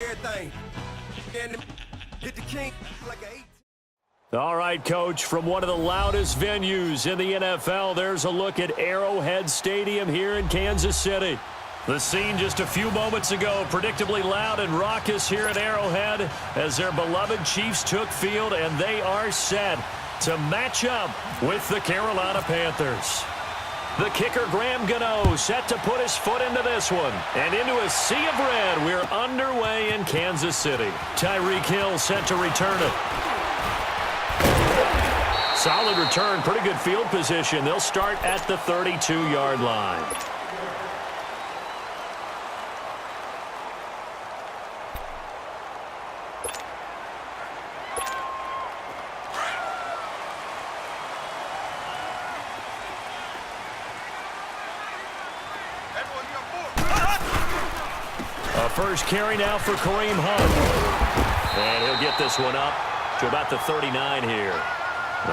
everything. And hit the king like an 8. All right, Coach, from one of the loudest venues in the NFL, there's a look at Arrowhead Stadium here in Kansas City. The scene just a few moments ago, predictably loud and raucous here at Arrowhead as their beloved Chiefs took field, and they are set to match up with the Carolina Panthers. The kicker, Graham Gano, set to put his foot into this one. And into a sea of red, we're underway in Kansas City. Tyreek Hill set to return it. Solid return, pretty good field position. They'll start at the 32-yard line. First carry now for Kareem Hunt. And he'll get this one up to about the 39 here.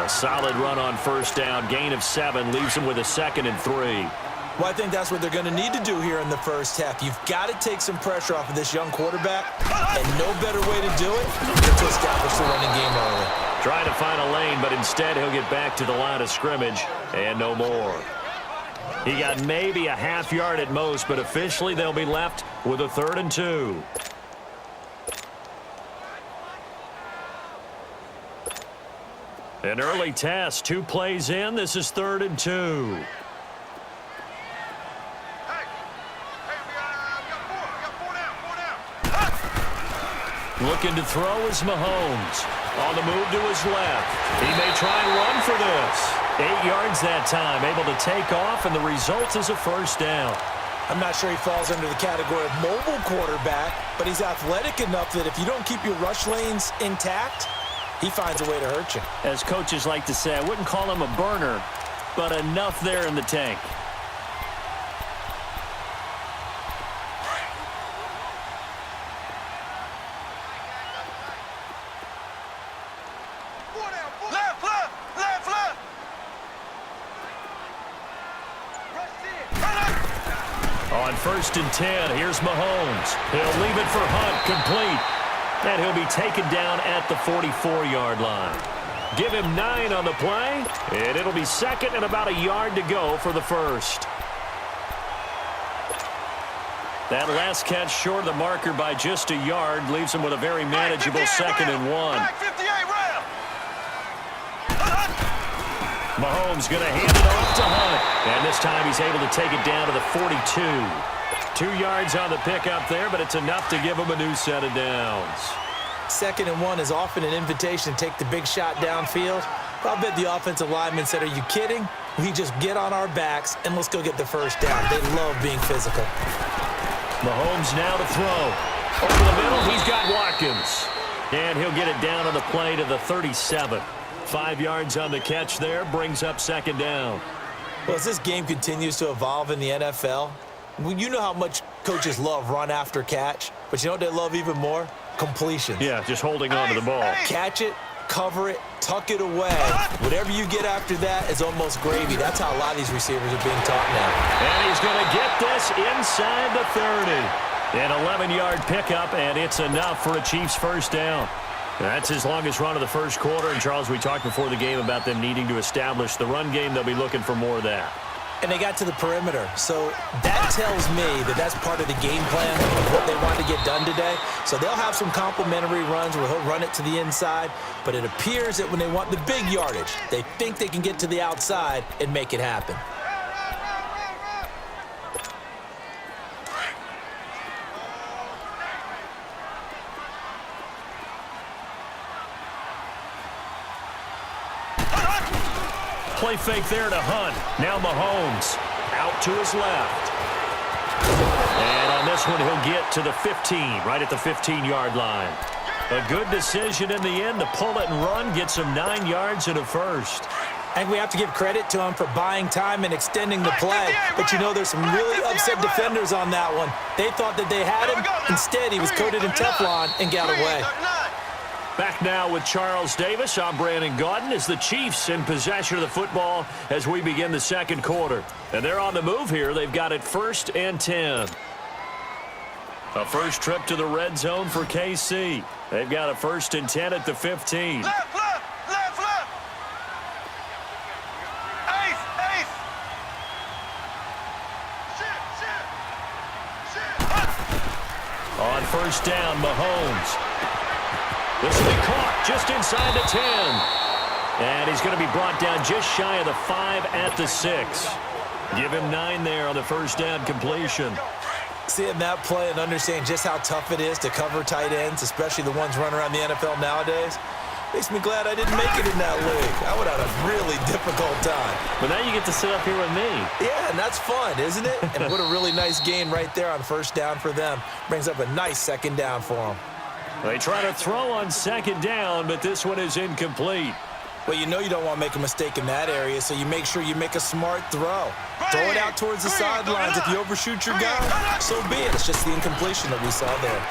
A solid run on first down. Gain of 7 leaves him with a 2nd and 3. Well, I think that's what they're going to need to do here in the first half. You've got to take some pressure off of this young quarterback, and no better way to do it than to establish the running game early. Trying to find a lane, but instead he'll get back to the line of scrimmage and no more. He got maybe a half yard at most, but officially they'll be left with a 3rd and 2. An early test, 2 plays in. This is 3rd and 2. Looking to throw is Mahomes. On the move to his left. He may try and run for this. 8 yards that time, able to take off, and the result is a first down. I'm not sure he falls under the category of mobile quarterback, but he's athletic enough that if you don't keep your rush lanes intact, he finds a way to hurt you. As coaches like to say, I wouldn't call him a burner, but enough there in the tank. On 1st and 10, here's Mahomes. He'll leave it for Hunt, complete. And he'll be taken down at the 44-yard line. Give him 9 on the play, and it'll be 2nd and about a yard to go for the first. That last catch short of the marker by just a yard leaves him with a very manageable 2nd and 1. Mahomes going to hand it off to Hunt. And this time he's able to take it down to the 42. 2 yards on the pickup there, but it's enough to give him a new set of downs. 2nd and 1 is often an invitation to take the big shot downfield. I'll bet the offensive lineman said, are you kidding? We just get on our backs and let's go get the first down. They love being physical. Mahomes now to throw. Over the middle, he's got Watkins. And he'll get it down on the play to the 37. 5 yards on the catch there, brings up 2nd down. Well, as this game continues to evolve in the NFL, you know how much coaches love run after catch, but you know what they love even more? Completion. Yeah, just holding on to the ball. Catch it, cover it, tuck it away. Whatever you get after that is almost gravy. That's how a lot of these receivers are being taught now. And he's going to get this inside the 30. An 11-yard pickup, and it's enough for a Chiefs first down. That's his longest run of the first quarter. And, Charles, we talked before the game about them needing to establish the run game. They'll be looking for more of that. And they got to the perimeter. So that tells me that that's part of the game plan of what they want to get done today. So they'll have some complimentary runs where he'll run it to the inside. But it appears that when they want the big yardage, they think they can get to the outside and make it happen. Play fake there to Hunt. Now Mahomes out to his left. And on this one, he'll get to the 15, right at the 15-yard line. A good decision in the end to pull it and run, gets him 9 yards and a first. I think we have to give credit to him for buying time and extending the play. But you know, there's some really upset defenders on that one. They thought that they had him. Instead, he was coated in Teflon and got away. Back now with Charles Davis. I'm Brandon Gaudin as the Chiefs in possession of the football as we begin the second quarter. And they're on the move here. They've got it 1st and 10. A first trip to the red zone for KC. They've got a 1st and 10 at the 15. Left, left, left, left. Ace, ace. Shit. On 1st down, Mahomes. This will be caught just inside the 10. And he's going to be brought down just shy of the 5 at the 6. Give him 9 there on the 1st down completion. Seeing that play and understanding just how tough it is to cover tight ends, especially the ones running around the NFL nowadays, makes me glad I didn't make it in that league. I would have had a really difficult time. But now you get to sit up here with me. Yeah, and that's fun, isn't it? And what a really nice gain right there on 1st down for them. Brings up a nice 2nd down for them. They try to throw on 2nd down, but this one is incomplete. Well, you know you don't want to make a mistake in that area, so you make sure you make a smart throw. Throw it out towards the sidelines. If you overshoot your guy, so be it. It's just the incompletion that we saw there.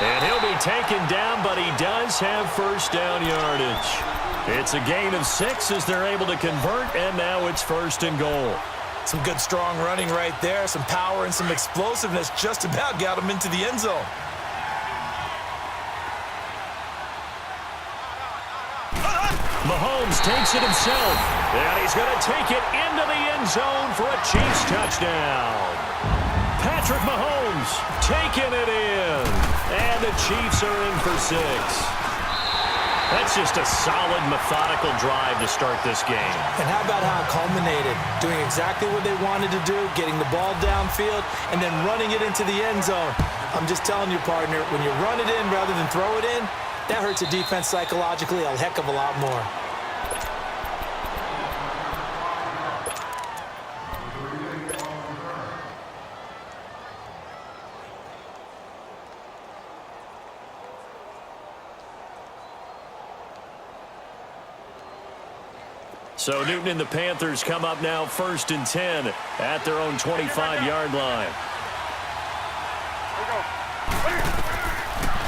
And he'll be taken down, but he does have 1st down yardage. It's a gain of 6 as they're able to convert, and now it's 1st and goal. Some good, strong running right there. Some power and some explosiveness just about got him into the end zone. Mahomes takes it himself, and he's going to take it into the end zone for a Chiefs touchdown. Patrick Mahomes taking it in, and the Chiefs are in for 6. That's just a solid, methodical drive to start this game. And how about how it culminated? Doing exactly what they wanted to do, getting the ball downfield, and then running it into the end zone. I'm just telling you, partner, when you run it in rather than throw it in, that hurts a defense psychologically a heck of a lot more. So Newton and the Panthers come up now 1st and 10 at their own 25-yard line.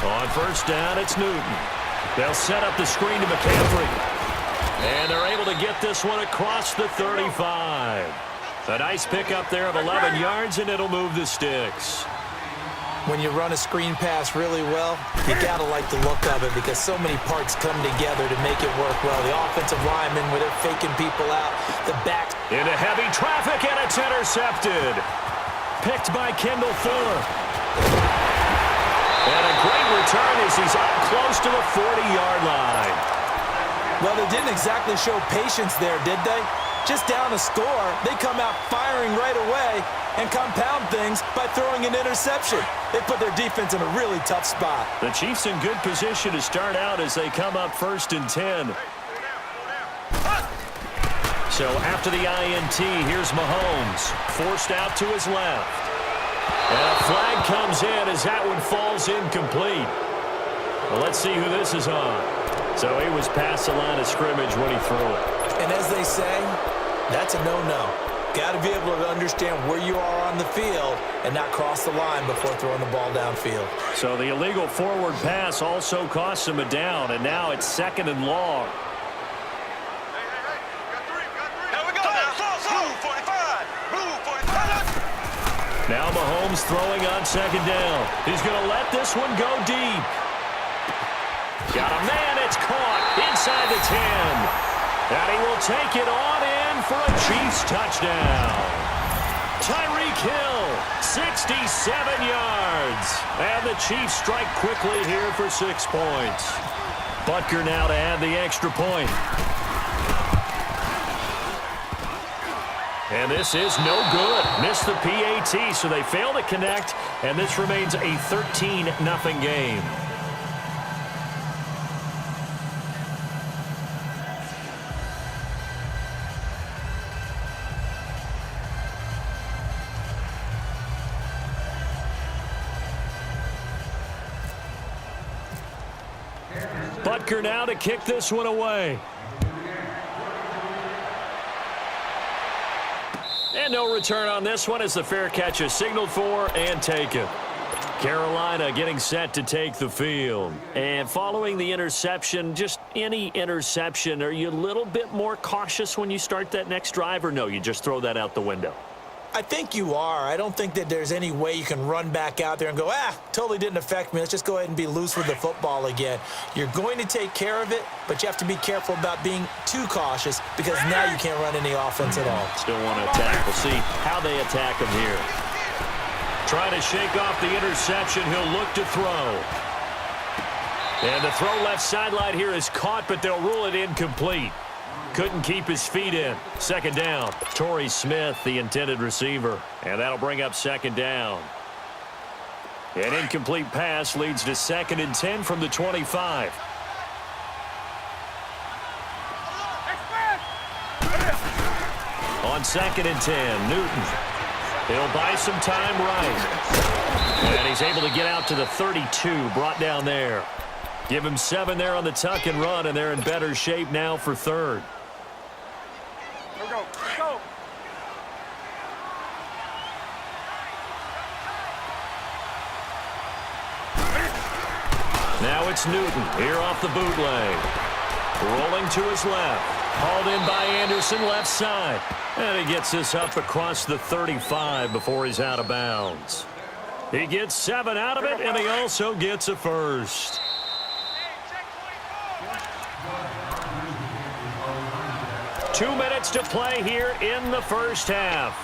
On 1st down, it's Newton. They'll set up the screen to McCaffrey. And they're able to get this one across the 35. A nice pickup there of 11 yards, and it'll move the sticks. When you run a screen pass really well, you got to like the look of it because so many parts come together to make it work well. The offensive linemen, where they're faking people out. The back. Into heavy traffic, and it's intercepted. Picked by Kendall Fuller. And a great return as he's up close to the 40-yard line. Well, they didn't exactly show patience there, did they? Just down a score, they come out firing right away and compound things by throwing an interception. They put their defense in a really tough spot. The Chiefs in good position to start out as they come up 1st and 10. So after the INT, here's Mahomes, forced out to his left. And a flag comes in as that one falls incomplete. Well, let's see who this is on. So he was past the line of scrimmage when he threw it. And as they say, that's a no-no. Got to be able to understand where you are on the field and not cross the line before throwing the ball downfield. So the illegal forward pass also costs him a down, and now it's 2nd and long. Now Mahomes throwing on 2nd down. He's going to let this one go deep. Got a man, it's caught inside the 10. And he will take it on in for a Chiefs touchdown. Tyreek Hill, 67 yards. And the Chiefs strike quickly here for 6 points. Butker now to add the extra point. And this is no good. Missed the PAT, so they fail to connect, and this remains a 13-0 game. Butker now to kick this one away. And no return on this one as the fair catch is signaled for and taken. Carolina getting set to take the field. And following the interception, just any interception, are you a little bit more cautious when you start that next drive, or no, you just throw that out the window? I think you are. I don't think that there's any way you can run back out there and go, totally didn't affect me. Let's just go ahead and be loose with the football again. You're going to take care of it, but you have to be careful about being too cautious because now you can't run any offense at all. Still want to attack. We'll see how they attack him here. Trying to shake off the interception. He'll look to throw. And the throw left sideline here is caught, but they'll rule it incomplete. Couldn't keep his feet in. Second down. Torrey Smith, the intended receiver. And that'll bring up second down. An incomplete pass leads to 2nd and 10 from the 25. On 2nd and 10, Newton. He'll buy some time right. And he's able to get out to the 32, brought down there. Give him 7 there on the tuck and run, and they're in better shape now for 3rd. Now it's Newton here off the bootleg. Rolling to his left. Hauled in by Anderson left side. And he gets this up across the 35 before he's out of bounds. He gets 7 out of it, and he also gets a first. Two minutes to play here in the first half.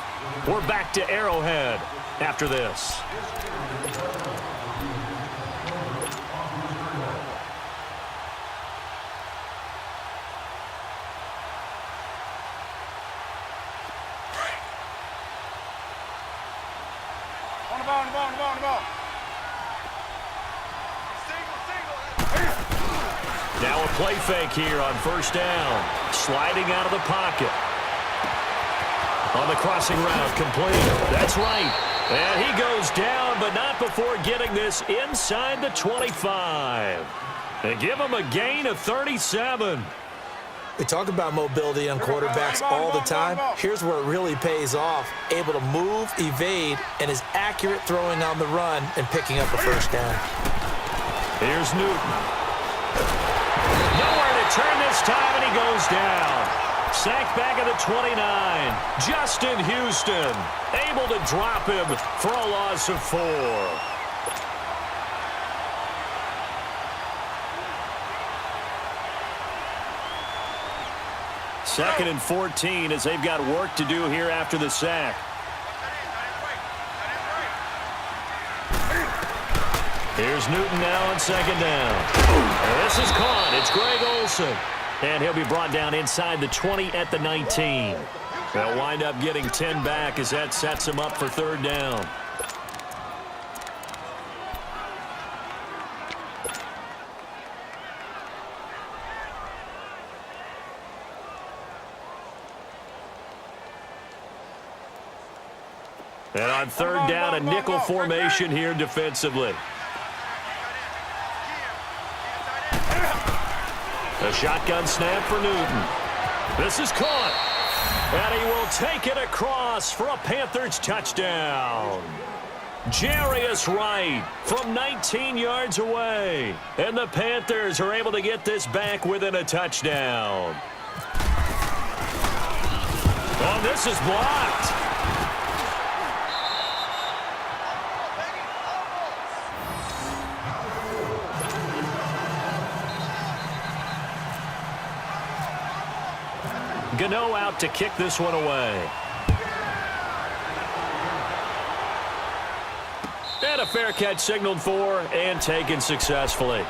We're back to Arrowhead after this. Now a play fake here on first down. Sliding out of the pocket. On the crossing route, complete. That's right. And he goes down, but not before getting this inside the 25. And give him a gain of 37. We talk about mobility on quarterbacks all the time. Here's where it really pays off. Able to move, evade, and is accurate throwing on the run and picking up a first down. Here's Newton. Nowhere to turn this time, and he goes down. Sacked back at the 29. Justin Houston able to drop him for a loss of 4. Second and 14 as they've got work to do here after the sack. Here's Newton now on second down. And this is caught. It's Greg Olsen. And he'll be brought down inside the 20 at the 19. They'll wind up getting 10 back as that sets him up for third down. And on third down, a nickel formation here defensively. A shotgun snap for Newton. This is caught. And he will take it across for a Panthers touchdown. Jarius Wright from 19 yards away. And the Panthers are able to get this back within a touchdown. Oh, this is blocked. Gano out to kick this one away. And a fair catch signaled for and taken successfully.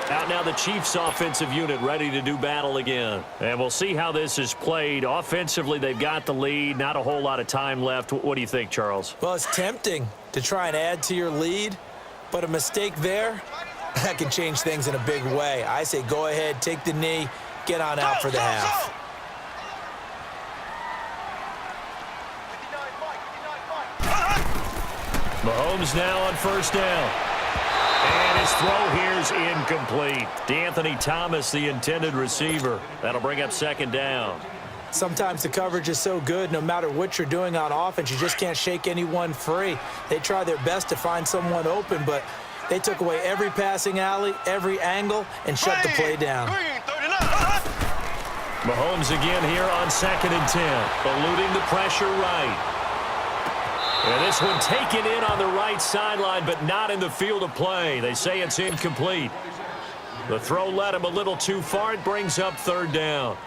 Out now the Chiefs offensive unit ready to do battle again. And we'll see how this is played. Offensively, they've got the lead. Not a whole lot of time left. What do you think, Charles? Well, it's tempting to try and add to your lead, but a mistake there, that can change things in a big way. I say go ahead, take the knee, get on out for the half. Mahomes now on first down. And his throw here is incomplete. DeAnthony Thomas, the intended receiver. That'll bring up second down. Sometimes the coverage is so good, no matter what you're doing on offense, you just can't shake anyone free. They try their best to find someone open, but they took away every passing alley, every angle, and shut the play down. Mahomes again here on second and 10. Eluding the pressure right. And this one taken in on the right sideline, but not in the field of play. They say it's incomplete. The throw led him a little too far. It brings up third down.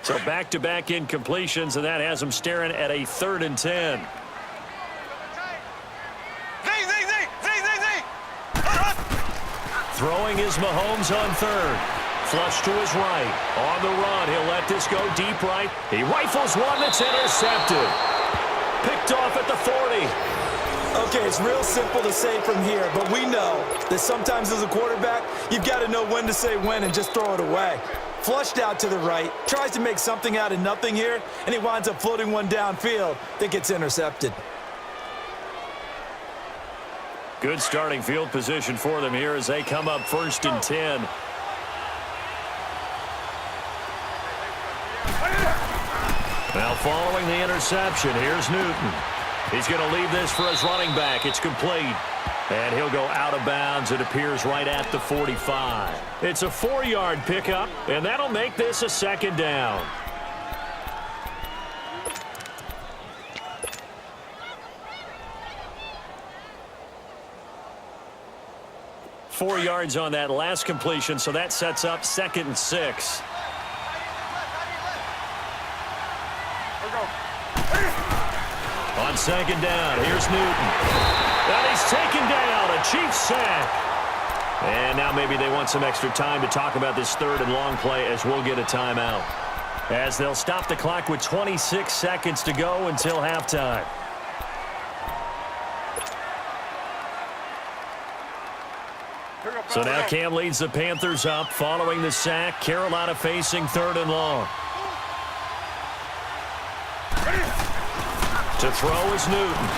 So back-to-back incompletions, and that has him staring at a 3rd and 10. Throwing is Mahomes on 3rd. Flush to his right. On the run, he'll let this go deep right. He rifles one that's intercepted. Picked off at the 40. Okay, it's real simple to say from here, but we know that sometimes as a quarterback, you've got to know when to say when and just throw it away. Flushed out to the right, tries to make something out of nothing here, and he winds up floating one downfield that gets intercepted. Good starting field position for them here as they come up 1st and 10. Now following the interception, here's Newton. He's going to leave this for his running back. It's complete. And he'll go out of bounds. It appears right at the 45. It's a 4-yard pickup, and that'll make this a 2nd down. Four yards on that last completion, so that sets up 2nd and 6. On 2nd down, here's Newton. And he's taken down, a Chiefs sack. And now maybe they want some extra time to talk about this 3rd and long play as we'll get a timeout. As they'll stop the clock with 26 seconds to go until halftime. So now Cam leads the Panthers up following the sack. Carolina facing 3rd and long. To throw is Newton.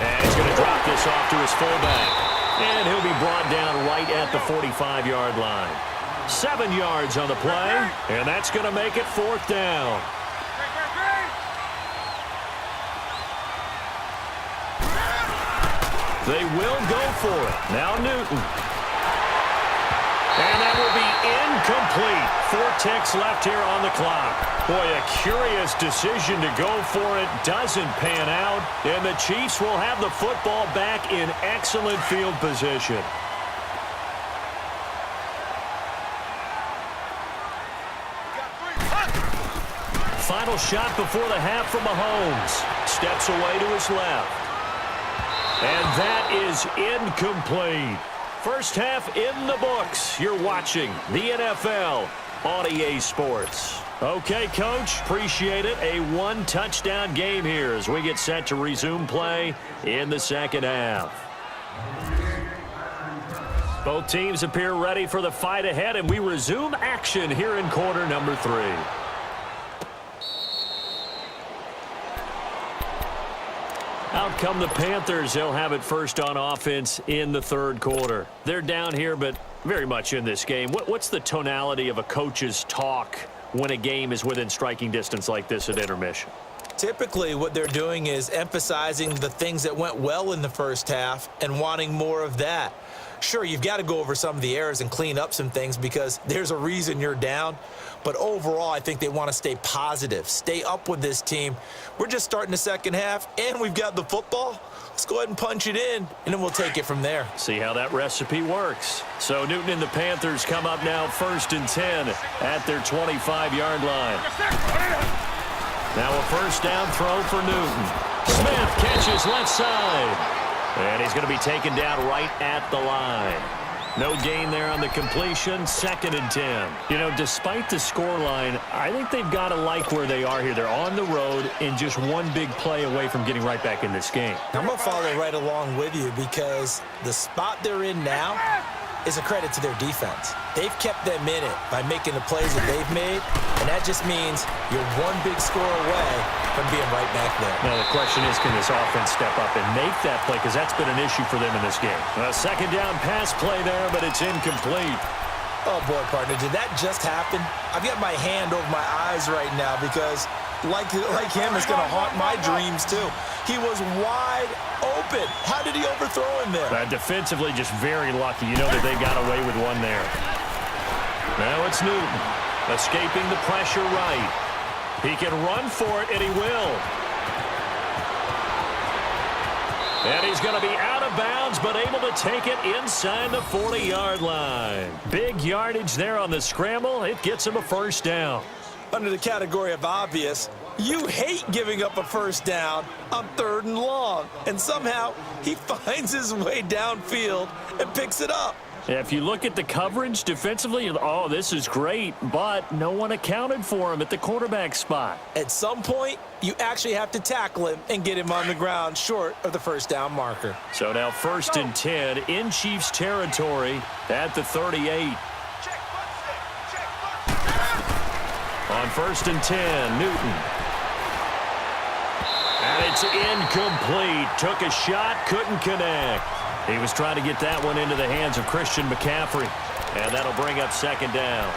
And he's going to drop this off to his fullback. And he'll be brought down right at the 45-yard line. 7 yards on the play, and that's going to make it 4th down. They will go for it. Now Newton. And that will be incomplete. 4 ticks left here on the clock. Boy, a curious decision to go for it. Doesn't pan out. And the Chiefs will have the football back in excellent field position. Final shot before the half from Mahomes. Steps away to his left. And that is incomplete. First half in the books. You're watching the NFL on EA Sports. Okay, Coach, appreciate it. A 1-touchdown game here as we get set to resume play in the 2nd half. Both teams appear ready for the fight ahead, and we resume action here in quarter number 3. Out come the Panthers. They'll have it first on offense in the 3rd quarter. They're down here, but very much in this game. What's the tonality of a coach's talk when a game is within striking distance like this at intermission? Typically, what they're doing is emphasizing the things that went well in the first half and wanting more of that. Sure, you've got to go over some of the errors and clean up some things because there's a reason you're down. But overall, I think they want to stay positive, stay up with this team. We're just starting the 2nd half, and we've got the football. Let's go ahead and punch it in, and then we'll take it from there. See how that recipe works. So Newton and the Panthers come up now 1st and 10 at their 25-yard line. Now a 1st down throw for Newton. Smith catches left side. And he's going to be taken down right at the line. No gain there on the completion. 2nd and 10. You know, despite the scoreline, I think they've got to like where they are here. They're on the road and just one big play away from getting right back in this game. I'm going to follow right along with you because the spot they're in now is a credit to their defense. They've kept them in it by making the plays that they've made, and that just means you're one big score away from being right back there. Now, the question is, can this offense step up and make that play? Because that's been an issue for them in this game. A 2nd down pass play there, but it's incomplete. Oh, boy, partner, did that just happen? I've got my hand over my eyes right now because, like him, it's going to haunt my dreams, too. He was wide open. How did he overthrow him there? Defensively, just very lucky. You know that they got away with one there. Now it's Newton, escaping the pressure right. He can run for it, and he will. And he's going to be out of bounds, but able to take it inside the 40-yard line. Big yardage there on the scramble. It gets him a first down. Under the category of obvious, you hate giving up a first down on 3rd and long. And somehow he finds his way downfield and picks it up. If you look at the coverage defensively, oh, this is great, but no one accounted for him at the quarterback spot. At some point, you actually have to tackle him and get him on the ground short of the first down marker. So now 1st and 10 in Chiefs territory at the 38. On 1st and 10, Newton. And it's incomplete. Took a shot, couldn't connect. He was trying to get that one into the hands of Christian McCaffrey. And that'll bring up 2nd down.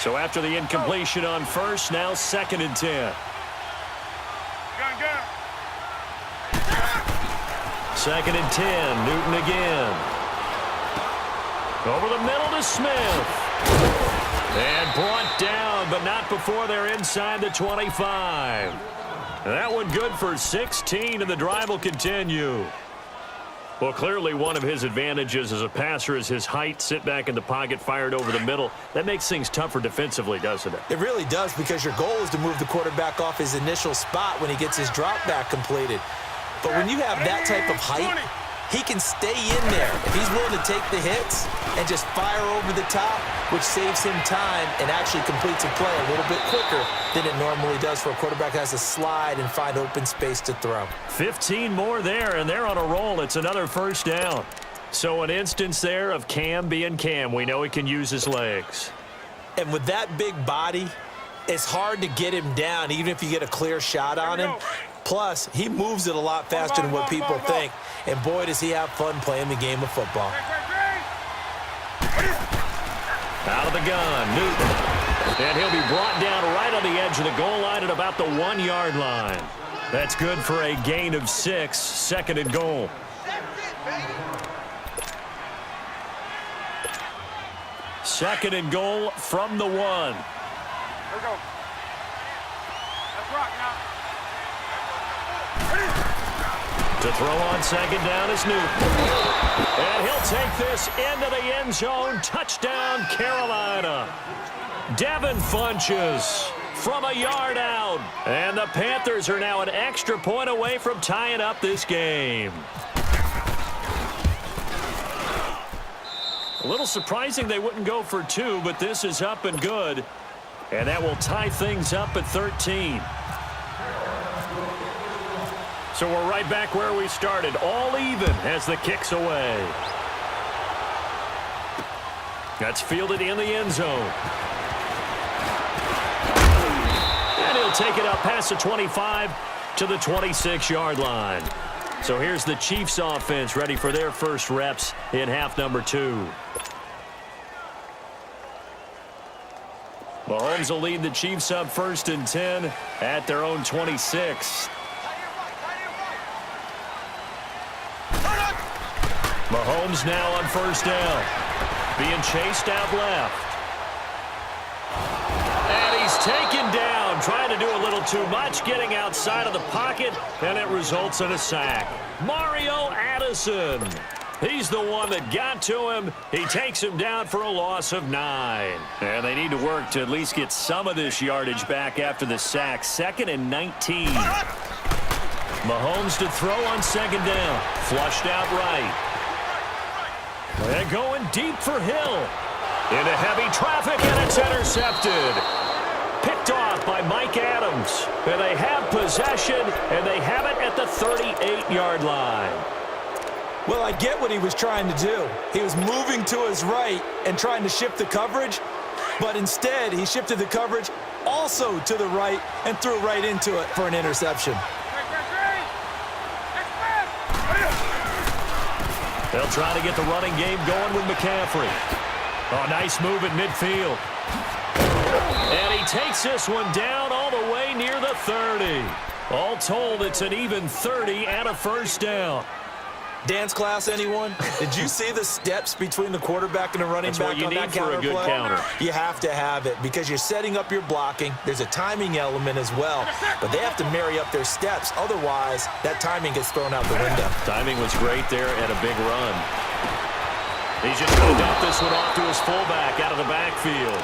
So after the incompletion on 1st, now 2nd and 10. 2nd and 10, Newton again. Over the middle to Smith. And brought down, but not before they're inside the 25. That one good for 16, and the drive will continue. Well, clearly one of his advantages as a passer is his height. Sit back in the pocket, fired over the middle. That makes things tougher defensively, doesn't it? It really does, because your goal is to move the quarterback off his initial spot when he gets his drop back completed. But when you have that type of height, he can stay in there. If he's willing to take the hits and just fire over the top, which saves him time and actually completes a play a little bit quicker than it normally does for a quarterback that has to slide and find open space to throw. 15 more there, and they're on a roll. It's another first down. So an instance there of Cam being Cam. We know he can use his legs. And with that big body, it's hard to get him down, even if you get a clear shot on him. Plus, he moves it a lot faster than what people think. And boy, does he have fun playing the game of football. Out of the gun, Newton. And he'll be brought down right on the edge of the goal line at about the 1-yard line. That's good for a gain of 6, 2nd and goal. Second and goal from the 1. Here we go. Let's rock now. To throw on 2nd down is Newton. And he'll take this into the end zone. Touchdown, Carolina. Devin Funchess from a yard out. And the Panthers are now an extra point away from tying up this game. A little surprising they wouldn't go for 2, but this is up and good. And that will tie things up at 13. So we're right back where we started, all even as the kick's away. That's fielded in the end zone. And he'll take it up past the 25 to the 26-yard line. So here's the Chiefs offense ready for their first reps in half number 2. Mahomes will lead the Chiefs up 1st and 10 at their own 26. Mahomes now on 1st down. Being chased out left. And he's taken down, trying to do a little too much, getting outside of the pocket, and it results in a sack. Mario Addison. He's the one that got to him. He takes him down for a loss of 9. And they need to work to at least get some of this yardage back after the sack. 2nd and 19. Mahomes to throw on 2nd down. Flushed out right. They're going deep for Hill. Into heavy traffic, and it's intercepted. Picked off by Mike Adams. And they have possession, and they have it at the 38-yard line. Well, I get what he was trying to do. He was moving to his right and trying to shift the coverage, but instead he shifted the coverage also to the right and threw right into it for an interception. They'll try to get the running game going with McCaffrey. Oh, nice move at midfield. And he takes this one down all the way near the 30. All told, it's an even 30 and a first down. Dance class, anyone? Did you see the steps between the quarterback and the running That's back what you on that need for counter a good play? counter. You have to have it because you're setting up your blocking. There's a timing element as well, but they have to marry up their steps. Otherwise, that timing gets thrown out the window. Timing was great there and a big run. He's just going to dump this one off to his fullback out of the backfield.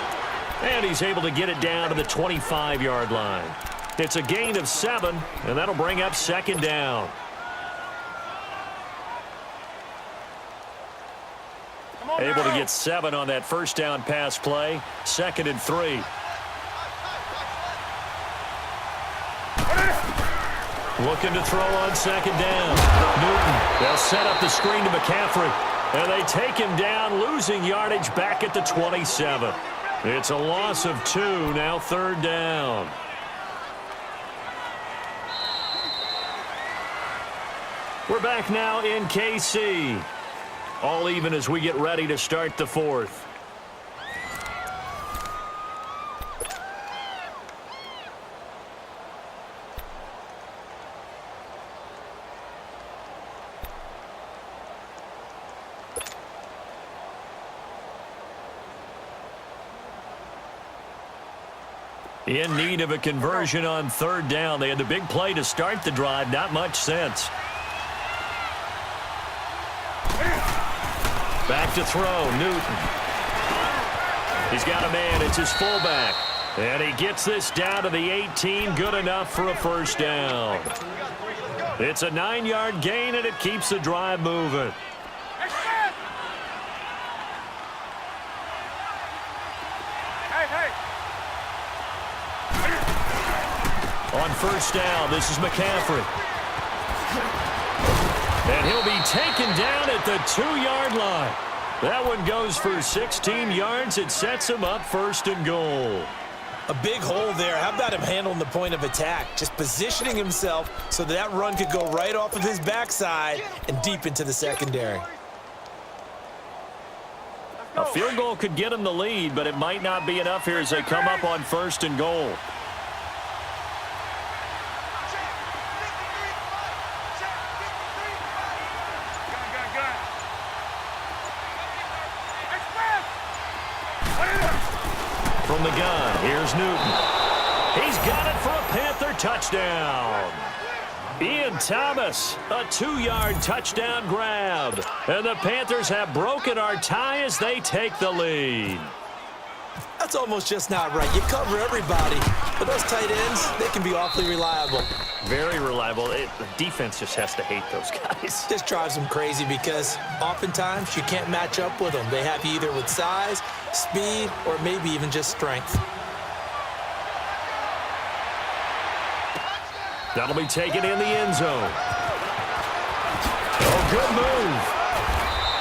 And he's able to get it down to the 25-yard line. It's a gain of 7, and that'll bring up second down. Able to get 7 on that first down pass play. 2nd and 3. Looking to throw on second down. Newton, they'll set up the screen to McCaffrey. And they take him down, losing yardage back at the 27. It's a loss of 2, now 3rd down. We're back now in KC. All even as we get ready to start the 4th. In need of a conversion on 3rd down. They had the big play to start the drive. Not much sense. Back to throw, Newton. He's got a man, it's his fullback. And he gets this down to the 18, good enough for a first down. It's a 9-yard gain, and it keeps the drive moving. On first down, this is McCaffrey. And he'll be taken down at the 2-yard line. That one goes for 16 yards. It sets him up 1st and goal. A big hole there. How about him handling the point of attack? Just positioning himself so that run could go right off of his backside and deep into the secondary. A field goal could get him the lead, but it might not be enough here as they come up on 1st and goal. From the gun, here's Newton. He's got it for a Panther touchdown. Ian Thomas, a 2-yard touchdown grab. And the Panthers have broken our tie as they take the lead. That's almost just not right. You cover everybody, but those tight ends, they can be awfully reliable. Very reliable. The defense just has to hate those guys. This drives them crazy because oftentimes you can't match up with them. They have you either with size, speed, or maybe even just strength. That'll be taken in the end zone. Oh, good move.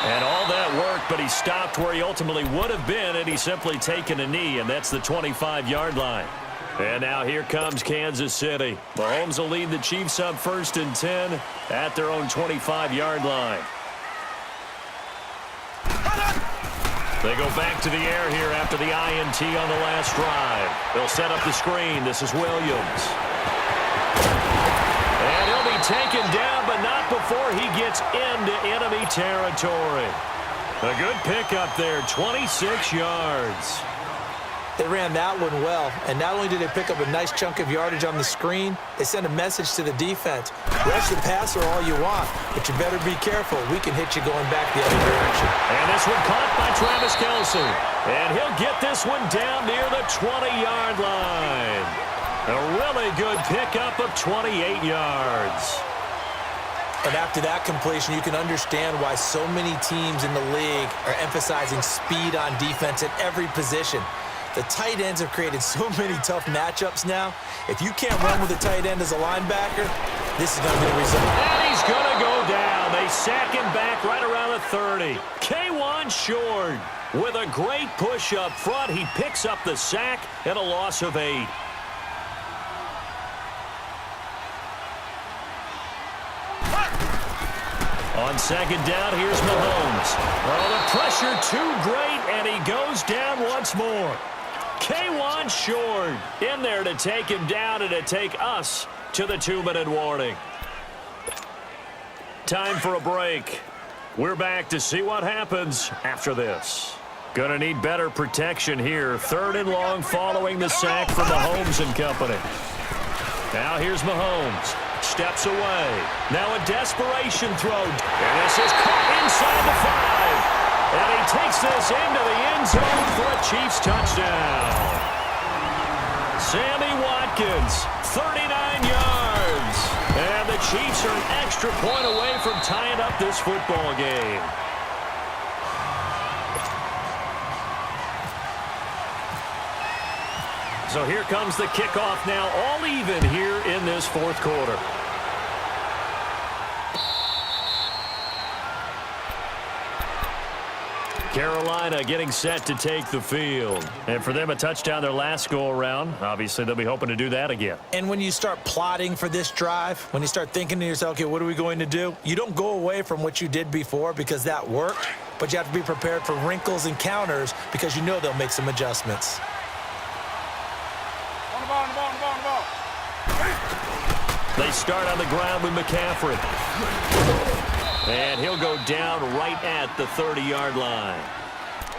And all that work, but he stopped where he ultimately would have been, and he's simply taken a knee, and that's the 25-yard line. And now here comes Kansas City. Mahomes will lead the Chiefs up 1st and 10 at their own 25-yard line. They go back to the air here after the INT on the last drive. They'll set up the screen. This is Williams. And he'll be taken down, but not before he gets into enemy territory. A good pickup there, 26 yards. They ran that one well, and not only did they pick up a nice chunk of yardage on the screen, they sent a message to the defense. Rush the passer all you want, but you better be careful. We can hit you going back the other direction. And this one caught by Travis Kelce. And he'll get this one down near the 20-yard line. A really good pickup of 28 yards. And after that completion, you can understand why so many teams in the league are emphasizing speed on defense at every position. The tight ends have created so many tough matchups now. If you can't run with a tight end as a linebacker, this is going to be the result. And he's going to go down. They sack him back right around the 30. K'Wan Short with a great push up front. He picks up the sack and a loss of 8. On second down, here's Mahomes. Oh, the pressure too great, and he goes down once more. K1 short in there to take him down and to take us to the 2-minute warning. Time for a break. We're back to see what happens after this. Gonna need better protection here. 3rd and long following the sack from Mahomes and company. Now here's Mahomes. Steps away. Now a desperation throw. And this is caught inside the 5. And he takes this into the end zone for a Chiefs touchdown. Sammy Watkins, 39 yards. And the Chiefs are an extra point away from tying up this football game. So here comes the kickoff now, all even here in this 4th quarter. Carolina getting set to take the field. And for them, a touchdown their last go-around. Obviously, they'll be hoping to do that again. And when you start plotting for this drive, when you start thinking to yourself, okay, what are we going to do? You don't go away from what you did before because that worked, but you have to be prepared for wrinkles and counters because you know they'll make some adjustments. On the ball. They start on the ground with McCaffrey. And he'll go down right at the 30-yard line.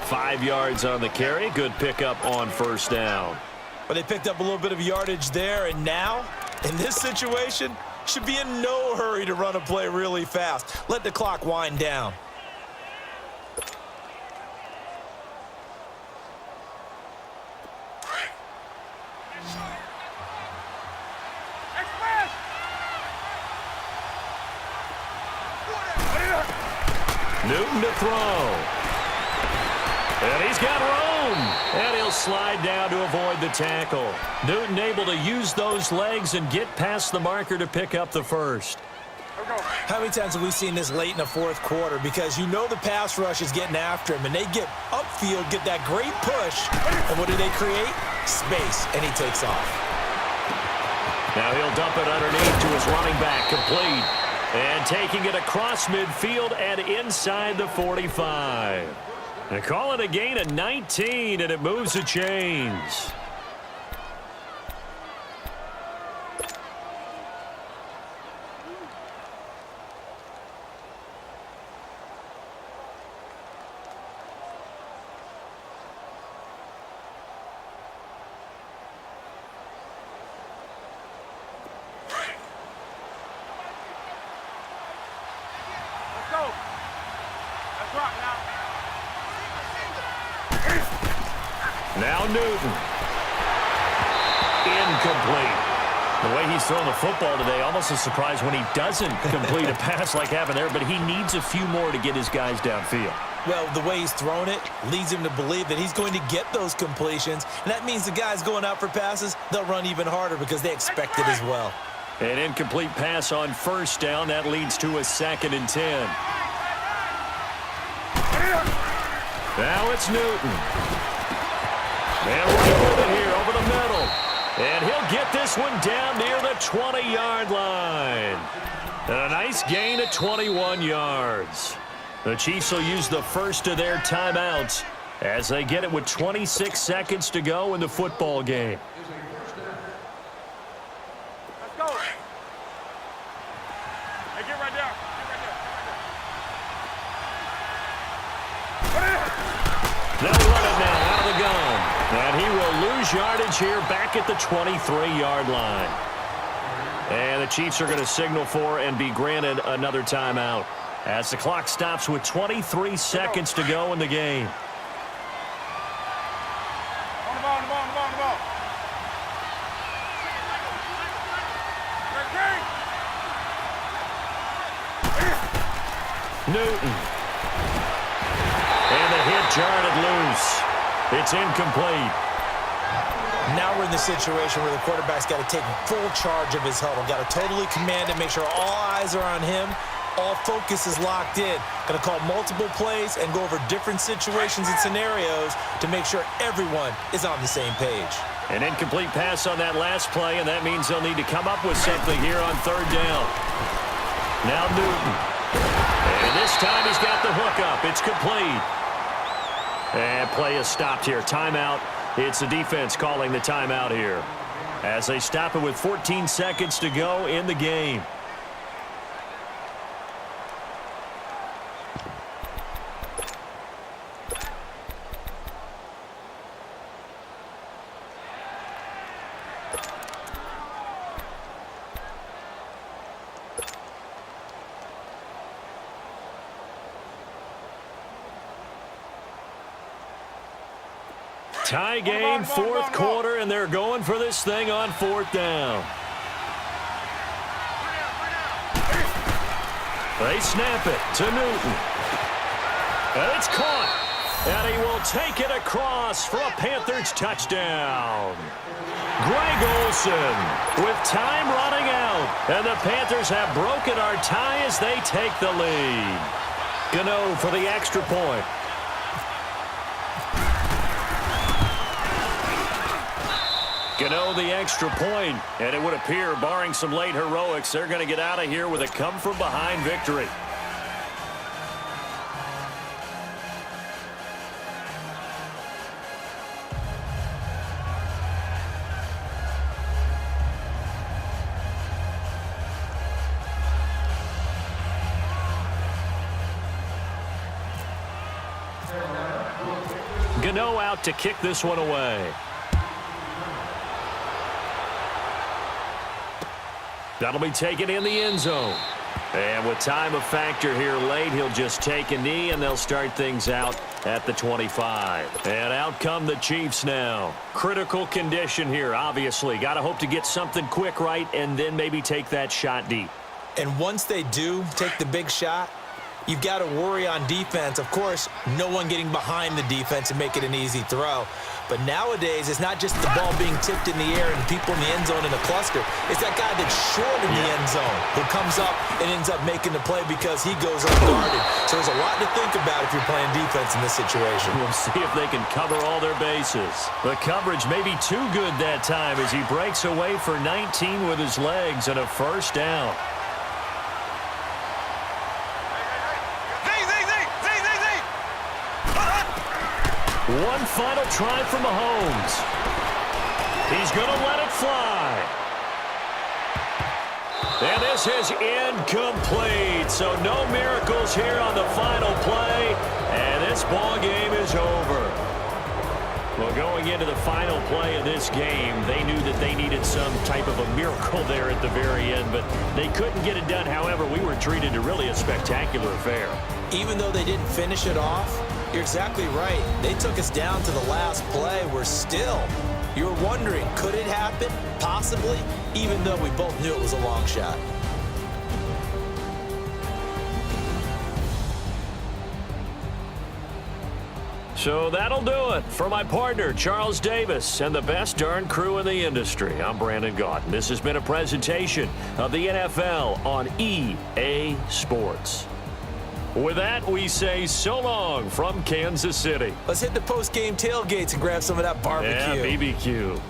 5 yards on the carry. Good pickup on 1st down. But they picked up a little bit of yardage there, and now, in this situation, should be in no hurry to run a play really fast. Let the clock wind down. Newton to throw. And he's got room. And he'll slide down to avoid the tackle. Newton able to use those legs and get past the marker to pick up the 1st. How many times have we seen this late in the 4th quarter? Because you know the pass rush is getting after him, and they get upfield, get that great push. And what do they create? Space, and he takes off. Now he'll dump it underneath to his running back, complete. And taking it across midfield and inside the 45. They call it a gain of 19, and it moves the chains. Now Newton. Incomplete. The way he's throwing the football today, almost a surprise when he doesn't complete a pass like happened there, but he needs a few more to get his guys downfield. Well, the way he's thrown it leads him to believe that he's going to get those completions, and that means the guys going out for passes, they'll run even harder because they expect it as well. An incomplete pass on 1st down. That leads to a 2nd and 10. Now it's Newton. And right with it here, over the middle. And he'll get this one down near the 20-yard line. And a nice gain of 21 yards. The Chiefs will use the first of their timeouts as they get it with 26 seconds to go in the football game. Let's go. Hey, get right there. They'll run it now out of the gun. And he will lose yardage here back at the 23-yard line. And the Chiefs are going to signal for and be granted another timeout as the clock stops with 23 seconds to go in the game. On the ball. Newton. And the hit jarred it loose. It's incomplete. Now we're in the situation where the quarterback's got to take full charge of his huddle. Got to totally command it, make sure all eyes are on him. All focus is locked in. Going to call multiple plays and go over different situations and scenarios to make sure everyone is on the same page. An incomplete pass on that last play, and that means they'll need to come up with something here on 3rd down. Now Newton. And this time he's got the hook up. It's complete. And play is stopped here. Timeout It's the defense calling the timeout here as they stop it with 14 seconds to go in the game. Tie game, fourth quarter, and they're going for this thing on fourth down. They snap it to Newton. And it's caught. And he will take it across for a Panthers touchdown. Greg Olsen with time running out. And the Panthers have broken our tie as they take the lead. Gano for the extra point. Gano the extra point, and it would appear, barring some late heroics, they're going to get out of here with a come-from-behind victory. Gano out to kick this one away. That'll be taken in the end zone. And with time a factor here late, he'll just take a knee, and they'll start things out at the 25. And out come the Chiefs now. Critical condition here, obviously. Got to hope to get something quick right and then maybe take that shot deep. And once they do take the big shot, you've got to worry on defense. Of course, no one getting behind the defense and make it an easy throw. But nowadays, it's not just the ball being tipped in the air and people in the end zone in a cluster. It's that guy that's short in the end zone who comes up and ends up making the play because he goes unguarded. So there's a lot to think about if you're playing defense in this situation. We'll see if they can cover all their bases. The coverage may be too good that time as he breaks away for 19 with his legs and a first down. One final try from Mahomes. He's going to let it fly. And this is incomplete. So no miracles here on the final play. And this ball game is over. Well, going into the final play of this game, they knew that they needed some type of a miracle there at the very end, but they couldn't get it done. However, we were treated to really a spectacular affair. Even though they didn't finish it off, you're exactly right. They took us down to the last play. We're still, you're wondering, could it happen? Possibly, even though we both knew it was a long shot. So that'll do it for my partner, Charles Davis, and the best darn crew in the industry. I'm Brandon Gaudin. This has been a presentation of the NFL on EA Sports. With that, we say so long from Kansas City. Let's hit the post-game tailgates and grab some of that barbecue. Yeah, BBQ.